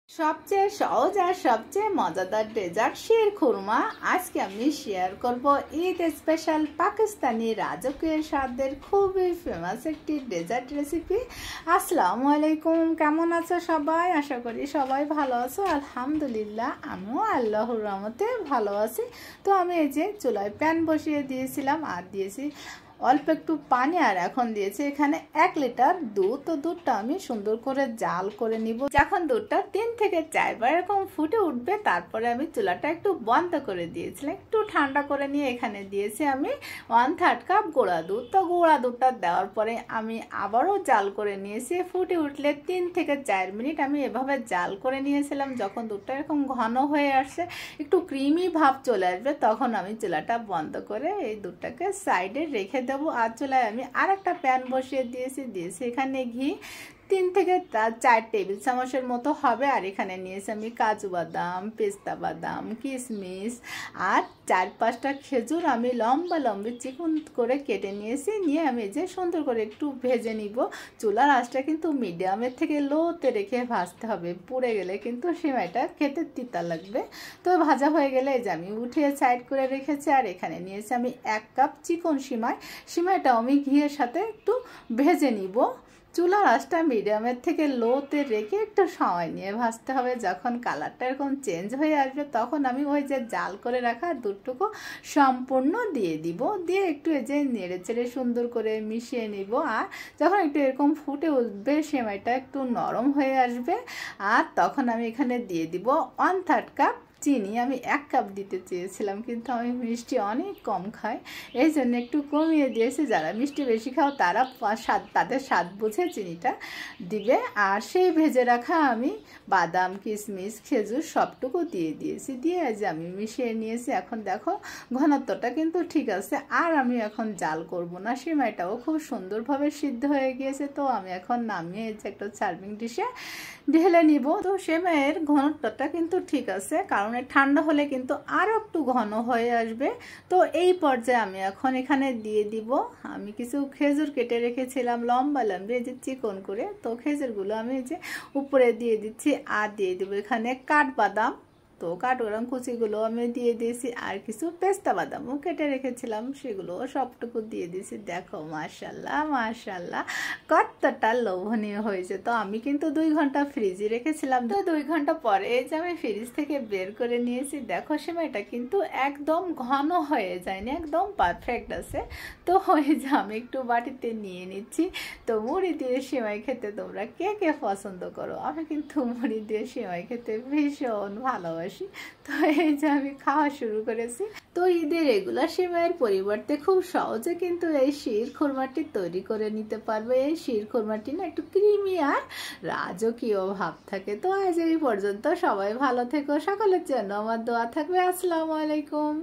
সবচেয়ে সহজ আর সবচেয়ে মজাদার ডেজার্ট শিরখুরমা আজকে আমি শেয়ার করব। ঈদ স্পেশাল পাকিস্তানি রাজকীয় স্বাদের খুবই ফেমাস একটি ডেজার্ট রেসিপি। আসসালামু আলাইকুম, কেমন আছো সবাই? আশা করি সবাই ভালো আছো। আলহামদুলিল্লাহ আমিও আল্লাহর রহমতে ভালো আছি। তো আমি এই যে চুলায় প্যান বসিয়ে দিয়েছিলাম আর দিয়েছি অল্প একটু পানি, আর এখন দিয়েছি এখানে 1 লিটার দুধ। তো দুধটা আমি সুন্দর করে জাল করে নিব। যখন দুধটা 3 থেকে 4 বার এরকম ফুটে উঠবে তারপরে আমি চুলাটা একটু বন্ধ করে দিয়েছিলাম, একটু ঠান্ডা করে নিয়ে এখানে দিয়েছি আমি 1/3 কাপ গুঁড়া দুধ। তো গুঁড়া দুধটা দেওয়ার পরে আমি আবারও জাল করে নিয়েছি। ফুটে উঠলে 3 থেকে 4 মিনিট আমি এভাবে জাল করে নিয়েছিলাম। যখন দুধটা এরকম ঘন হয়ে আসছে, একটু ক্রিমি ভাব চলে আসবে, তখন আমি চুলাটা বন্ধ করে এই দুধটাকে সাইডে রেখে দেবো। আর চুলায় আমি আর একটা প্যান বসিয়ে দিয়েছি এখানে ঘি 3 থেকে 4 টেবিল চামচের মতো হবে। আর এখানে নিয়েছি আমি কাজু বাদাম, পেস্তা বাদাম, কিশমিশ আর 4-5টা খেজুর আমি লম্বা চিকন করে কেটে নিয়েছি। নিয়ে আমি যে সুন্দর করে একটু ভেজে নিব। চুলার আঁচটা কিন্তু মিডিয়ামের থেকে লোতে রেখে ভাজতে হবে, পুড়ে গেলে কিন্তু সিমাইটা খেতে তিতা লাগবে। তো ভাজা হয়ে গেলে এই যে আমি উঠিয়ে সাইড করে রেখেছি। আর এখানে নিয়েছি আমি 1 কাপ চিকন সিমাইটাও আমি ঘিয়ের সাথে একটু ভেজে নিব। চুলার আঁচটা মিডিয়ামের থেকে লোতে রেখে একটু সময় নিয়ে ভাজতে হবে। যখন কালারটা এরকম চেঞ্জ হয়ে আসবে তখন আমি ওই যে জাল করে রাখা দুধটুকু সম্পূর্ণ দিয়ে দিব। দিয়ে একটু এই যে নেড়ে চেড়ে সুন্দর করে মিশিয়ে নিব। আর যখন একটু এরকম ফুটে উঠবে, সেমাইটা একটু নরম হয়ে আসবে, আর তখন আমি এখানে দিয়ে দিব 1/3 কাপ চিনি। আমি 1 কাপ দিতে চেয়েছিলাম, কিন্তু আমি মিষ্টি অনেক কম খাই, এই জন্য একটু কমিয়ে দিয়েছি। যারা মিষ্টি বেশি খাও তারা তাদের স্বাদ বুঝে চিনিটা দিবে। আর সেই ভেজে রাখা আমি বাদাম, কিশমিশ, খেজুর সবটুকু দিয়ে দিয়েছি। দিয়ে যে আমি মিশিয়ে নিয়েছি। এখন দেখো ঘনত্বটা কিন্তু ঠিক আছে, আর আমি এখন জাল করব না। সেমাইটাও খুব সুন্দরভাবে সিদ্ধ হয়ে গিয়েছে। তো আমি এখন নামিয়ে যে একটা সার্ভিং ডিশে ঢেলে নিব। তো সেমাইয়ের ঘনত্বটা কিন্তু ঠিক আছে, কারণ ঠান্ডা হলে কিন্তু আরো একটু ঘন হয়ে আসবে। তো এই পর্যায়ে আমি এখন এখানে দিয়ে দিব আমি কিছু খেজুর কেটে রেখেছিলাম লম্বা এই যে চিকন করে। তো খেজুরগুলো আমি যে উপরে দিয়ে দিচ্ছি। আর দিয়ে দিব এখানে কাঠবাদাম। তো কাঠবাদাম কুচিগুলো আমি দিয়ে দিয়েছি। আর কিছু পেস্তা বাদামও কেটে রেখেছিলাম, সেগুলো সবটুকু দিয়ে দিয়েছি। দেখো মাশাল্লাহ মাশাল্লাহ কতটা লোভনীয় হয়েছে। তো আমি কিন্তু 2 ঘন্টা ফ্রিজে রেখেছিলাম। তো 2 ঘন্টা পরে এই যে আমি ফ্রিজ থেকে বের করে নিয়েছি। দেখো সেমাইটা কিন্তু একদম ঘন হয়ে যায়নি, একদম পারফেক্ট আছে। তো ওই যে আমি একটু বাটিতে নিয়ে নিচ্ছি। তো মুড়ি দিয়ে সেমাই খেতে তোমরা কে কে পছন্দ করো? আমি কিন্তু মুড়ি দিয়ে সেমাই খেতে ভীষণ ভালোবাসি। তো এই যে আমি খাওয়া শুরু করেছি। তো ঈদের রেগুলার সেমাইয়ের পরিবর্তে খুব সহজে কিন্তু এই শিরখুরমাটি তৈরি করে নিতে পারবে। এই শিরখুরমাটি না একটু ক্রিমি আর রাজকীয় ভাব থাকে। তো আজ এই পর্যন্ত, সবাই ভালো থেকো, সকলের জন্য আমার দোয়া থাকবে। আসসালামু আলাইকুম।